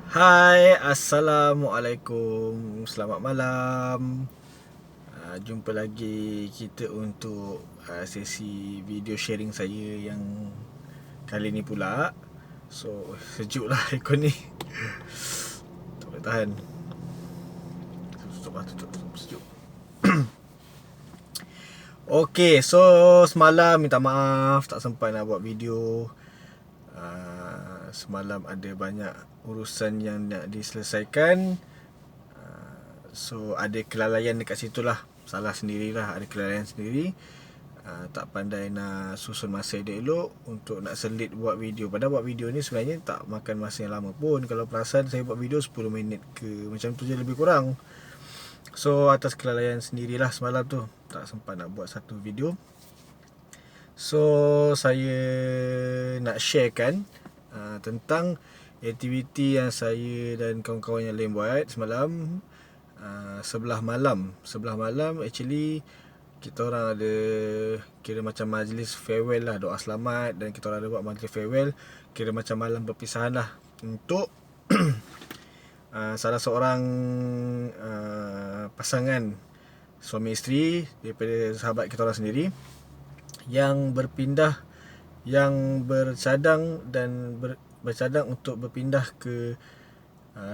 Hai, Assalamualaikum. Selamat malam. Jumpa lagi kita untuk sesi video sharing saya yang kali ni pula. So, sejuk lah ikut ni. Tak boleh tahan. Tutup, sejuk. Okay, so semalam minta maaf tak sempat nak buat video. Semalam ada banyak urusan yang nak diselesaikan. So ada kelalaian dekat situ lah. Salah sendirilah, ada kelalaian sendiri. Tak pandai nak susun masa elok untuk nak selit buat video. Padahal buat video ni sebenarnya tak makan masa yang lama pun. Kalau perasan saya buat video 10 minit ke macam tu je, lebih kurang. So atas kelalaian sendirilah semalam tu tak sempat nak buat satu video. So saya nak sharekan tentang aktiviti yang saya dan kawan-kawan yang lain buat semalam. Sebelah malam actually kita orang ada kira macam majlis farewell lah, doa selamat, dan kita orang ada buat majlis farewell, kira macam malam perpisahan lah untuk salah seorang pasangan suami isteri daripada sahabat kita orang sendiri yang berpindah, yang bercadang dan bercadang untuk berpindah ke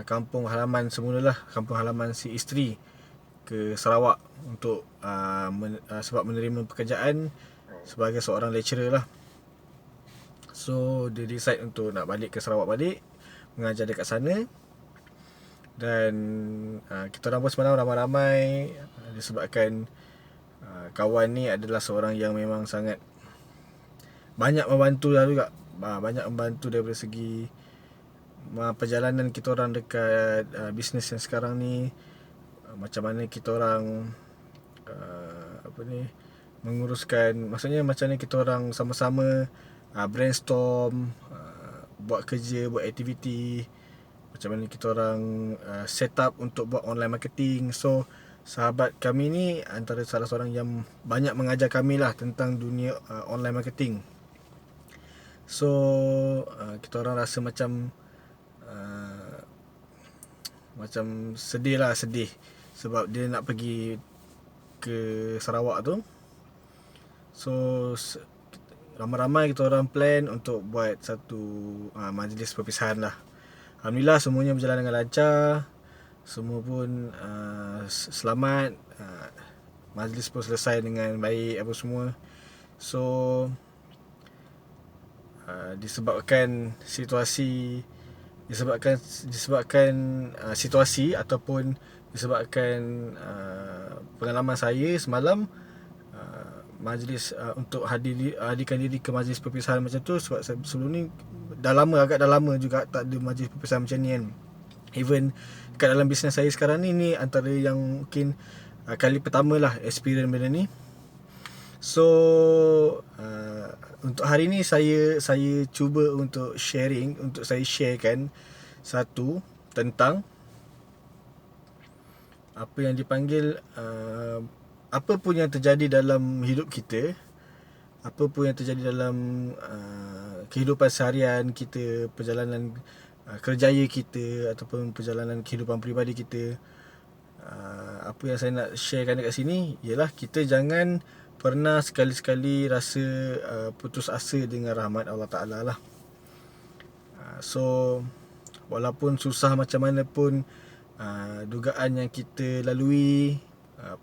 kampung halaman semula lah, kampung halaman si isteri ke Sarawak untuk sebab menerima pekerjaan sebagai seorang lecturer lah. So dia decide untuk nak balik ke Sarawak balik, mengajar dekat sana. Dan kita orang pun semalam ramai-ramai disebabkan kawan ni adalah seorang yang memang sangat banyak membantu lah juga. Banyak membantu daripada segi perjalanan kita orang dekat bisnes yang sekarang ni. Macam mana kita orang menguruskan, maksudnya macam mana kita orang sama-sama brainstorm, buat kerja, buat aktiviti, macam mana kita orang set up untuk buat online marketing. So sahabat kami ni antara salah seorang yang banyak mengajar kami lah tentang dunia online marketing. So kita orang rasa macam sedih sebab dia nak pergi ke Sarawak tu. So ramai-ramai kita orang plan untuk buat satu majlis perpisahan lah. Alhamdulillah semuanya berjalan dengan lancar. Semua pun selamat. Majlis pun selesai dengan baik apa semua. So disebabkan situasi ataupun disebabkan pengalaman saya semalam, majlis untuk hadirkan diri ke majlis perpisahan macam tu, sebab sebelum ni agak dah lama juga tak ada majlis perpisahan macam ni kan. Even kat dalam bisnes saya sekarang ni antara yang mungkin kali pertama lah experience benda ni. So untuk hari ni saya cuba untuk saya sharekan satu tentang apa yang dipanggil apa pun yang terjadi dalam hidup kita, apa pun yang terjadi dalam kehidupan seharian kita, perjalanan kerjaya kita ataupun perjalanan kehidupan peribadi kita. Apa yang saya nak sharekan dekat sini ialah kita jangan pernah sekali-sekali rasa putus asa dengan rahmat Allah Ta'ala lah. So walaupun susah macam mana pun dugaan yang kita lalui,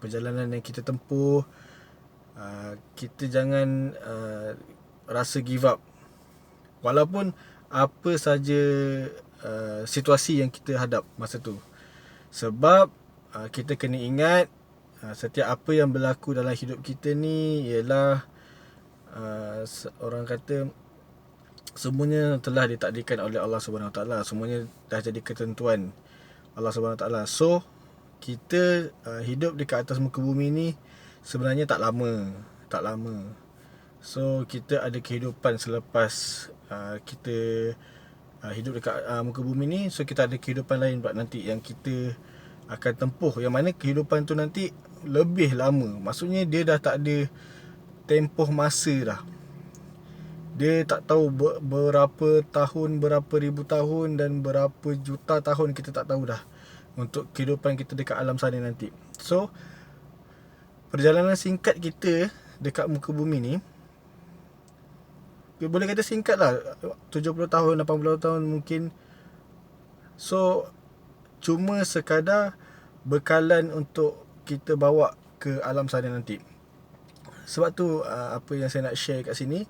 perjalanan yang kita tempuh, kita jangan rasa give up. Walaupun apa saja situasi yang kita hadap masa tu. Sebab kita kena ingat setiap apa yang berlaku dalam hidup kita ni ialah orang kata semuanya telah ditakdirkan oleh Allah Subhanahu Taala. Semuanya dah jadi ketentuan Allah Subhanahu Taala. So kita hidup dekat atas muka bumi ni sebenarnya tak lama. So kita ada kehidupan selepas kita hidup dekat muka bumi ni. So kita ada kehidupan lain buat nanti yang kita akan tempuh, yang mana kehidupan tu nanti lebih lama. Maksudnya dia dah tak ada tempoh masa dah. Dia tak tahu berapa tahun, berapa ribu tahun dan berapa juta tahun kita tak tahu dah untuk kehidupan kita dekat alam sana nanti. So perjalanan singkat kita dekat muka bumi ni, boleh kata singkat lah, 70 tahun, 80 tahun mungkin. So cuma sekadar bekalan untuk kita bawa ke alam sana nanti. Sebab tu apa yang saya nak share kat sini,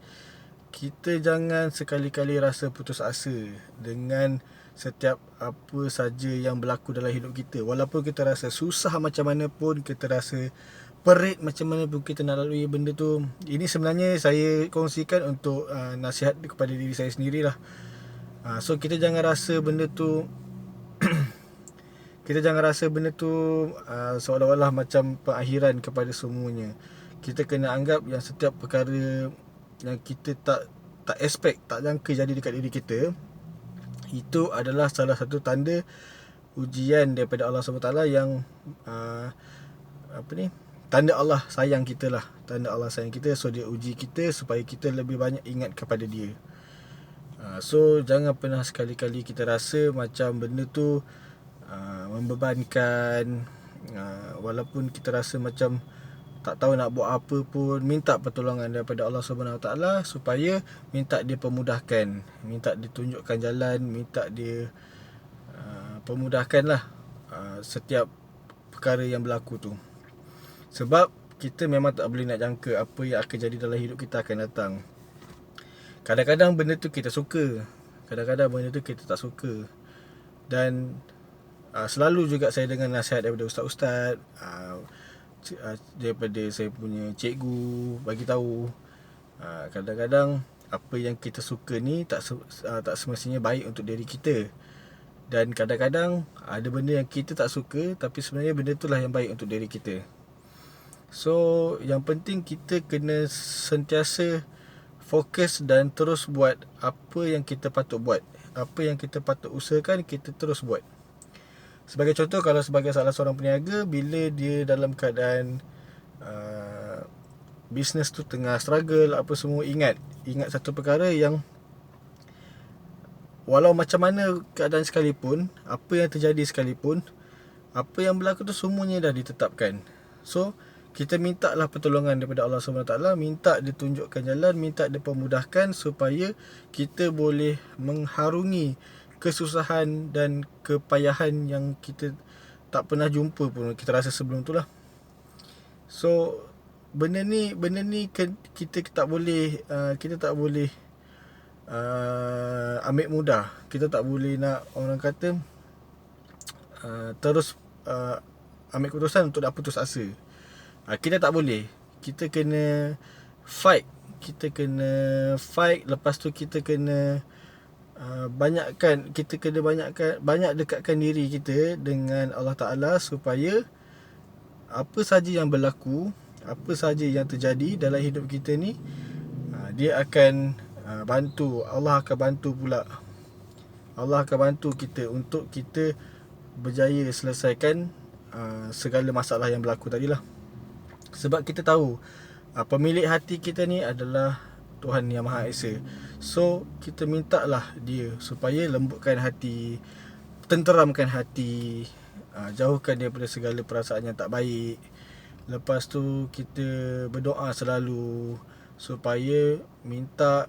kita jangan sekali-kali rasa putus asa dengan setiap apa saja yang berlaku dalam hidup kita. Walaupun kita rasa susah macam mana pun, kita rasa perit macam mana pun kita nak lalui benda tu. Ini sebenarnya saya kongsikan untuk nasihat kepada diri saya sendirilah. So kita jangan rasa benda tu seolah-olah macam pengakhiran kepada semuanya. Kita kena anggap yang setiap perkara yang kita tak expect, tak jangka jadi dekat diri kita, itu adalah salah satu tanda ujian daripada Allah SWT yang tanda Allah sayang kita lah. Tanda Allah sayang kita. So dia uji kita supaya kita lebih banyak ingat kepada dia. So jangan pernah sekali-kali kita rasa macam benda tu membebankan. Walaupun kita rasa macam tak tahu nak buat apa pun, minta pertolongan daripada Allah SWT supaya minta dia pemudahkan, minta dia tunjukkan jalan, minta dia pemudahkan lah setiap perkara yang berlaku tu. Sebab kita memang tak boleh nak jangka apa yang akan jadi dalam hidup kita akan datang. Kadang-kadang benda tu kita suka, kadang-kadang benda tu kita tak suka. Dan selalu juga saya dengar nasihat daripada ustaz-ustaz, daripada saya punya cikgu bagi tahu, kadang-kadang apa yang kita suka ni tak semestinya baik untuk diri kita. Dan kadang-kadang ada benda yang kita tak suka tapi sebenarnya benda itulah yang baik untuk diri kita. So yang penting kita kena sentiasa fokus dan terus buat apa yang kita patut buat. Apa yang kita patut usahakan, kita terus buat. Sebagai contoh, kalau sebagai salah seorang peniaga, bila dia dalam keadaan bisnes tu tengah struggle apa semua, ingat satu perkara yang walau macam mana keadaan sekalipun, apa yang terjadi sekalipun, apa yang berlaku tu semuanya dah ditetapkan. So kita minta lah pertolongan daripada Allah SWT, minta dia tunjukkan jalan, minta dia pemudahkan supaya kita boleh mengharungi kesusahan dan kepayahan yang kita tak pernah jumpa pun kita rasa sebelum tu lah. So benda ni kita tak boleh ambil mudah. Kita tak boleh nak, orang kata, terus ambil keputusan untuk nak putus asa. Kita tak boleh. Kita kena fight. Lepas tu kita kena banyak dekatkan diri kita dengan Allah Ta'ala supaya apa saja yang berlaku, apa saja yang terjadi dalam hidup kita ni, dia akan bantu. Allah akan bantu pula. Allah akan bantu kita untuk kita berjaya selesaikan segala masalah yang berlaku tadilah. Sebab kita tahu pemilik hati kita ni adalah Tuhan Yang Maha Esa. So kita mintalah dia supaya lembutkan hati, tenteramkan hati, jauhkan daripada segala perasaan yang tak baik. Lepas tu kita berdoa selalu supaya minta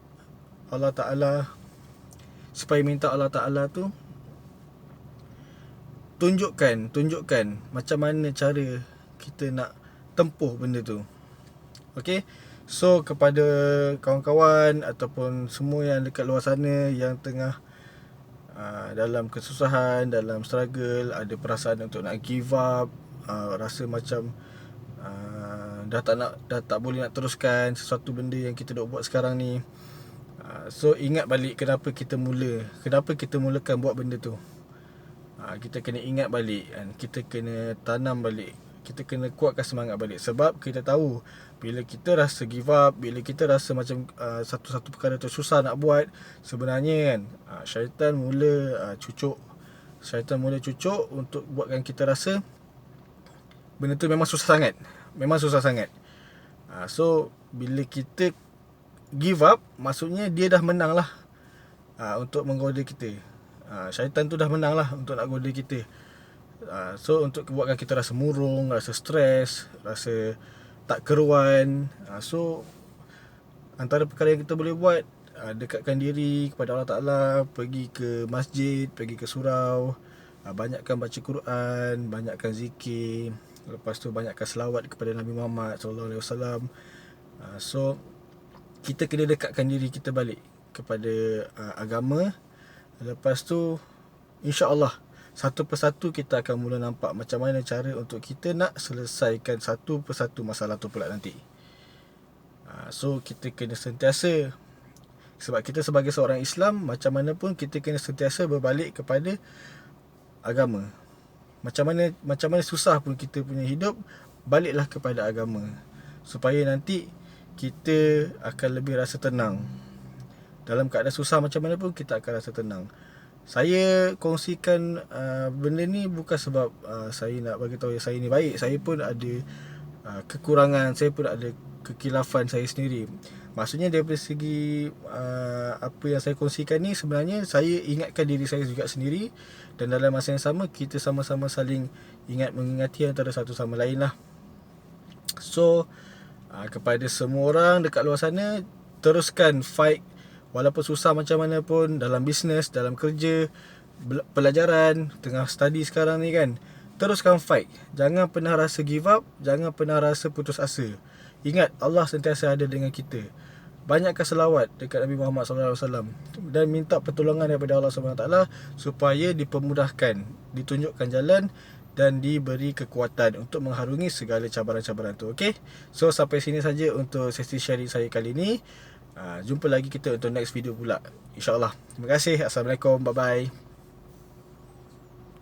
Allah Ta'ala tu tunjukkan macam mana cara kita nak tempuh benda tu. Okay, so kepada kawan-kawan ataupun semua yang dekat luar sana yang tengah dalam kesusahan, dalam struggle, ada perasaan untuk nak give up, rasa macam dah tak boleh nak teruskan sesuatu benda yang kita duk buat sekarang ni, so ingat balik kenapa kita mulakan buat benda tu. Kita kena ingat balik kan? Kita kena tanam balik, kita kena kuatkan semangat balik. Sebab kita tahu bila kita rasa give up, bila kita rasa macam satu-satu perkara tu susah nak buat, sebenarnya kan syaitan mula cucuk untuk buatkan kita rasa benda tu memang susah sangat. So bila kita give up, maksudnya dia dah menang lah untuk menggoda kita. Syaitan tu dah menang lah untuk nak goda kita. So untuk buatkan kita rasa murung, rasa stres, rasa tak keruan. So antara perkara yang kita boleh buat, dekatkan diri kepada Allah Ta'ala, pergi ke masjid, pergi ke surau, banyakkan baca Quran, banyakkan zikir, lepas tu banyakkan selawat kepada Nabi Muhammad SAW. So kita kena dekatkan diri kita balik kepada agama. Lepas tu insya-Allah satu persatu kita akan mula nampak macam mana cara untuk kita nak selesaikan satu persatu masalah tu pula nanti. So kita kena sentiasa, sebab kita sebagai seorang Islam, macam mana pun kita kena sentiasa berbalik kepada agama. Macam mana susah pun kita punya hidup, baliklah kepada agama, supaya nanti kita akan lebih rasa tenang. Dalam keadaan susah macam mana pun kita akan rasa tenang. Saya kongsikan benda ni bukan sebab saya nak bagi tahu saya ni baik. Saya pun ada kekurangan, saya pun ada kekilafan saya sendiri. Maksudnya daripada segi apa yang saya kongsikan ni, sebenarnya saya ingatkan diri saya juga sendiri, dan dalam masa yang sama kita sama-sama saling ingat mengingati antara satu sama lain lah. So kepada semua orang dekat luar sana, teruskan fight. Walaupun susah macam mana pun, dalam bisnes, dalam kerja, pelajaran, tengah study sekarang ni kan, teruskan fight. Jangan pernah rasa give up, jangan pernah rasa putus asa. Ingat, Allah sentiasa ada dengan kita. Banyakkan selawat dekat Nabi Muhammad SAW, dan minta pertolongan daripada Allah SWT supaya dipermudahkan, ditunjukkan jalan, dan diberi kekuatan untuk mengharungi segala cabaran-cabaran tu. Okay, so sampai sini saja untuk sesi sharing saya kali ni. Jumpa lagi kita untuk next video pula, InsyaAllah. Terima kasih. Assalamualaikum. Bye bye.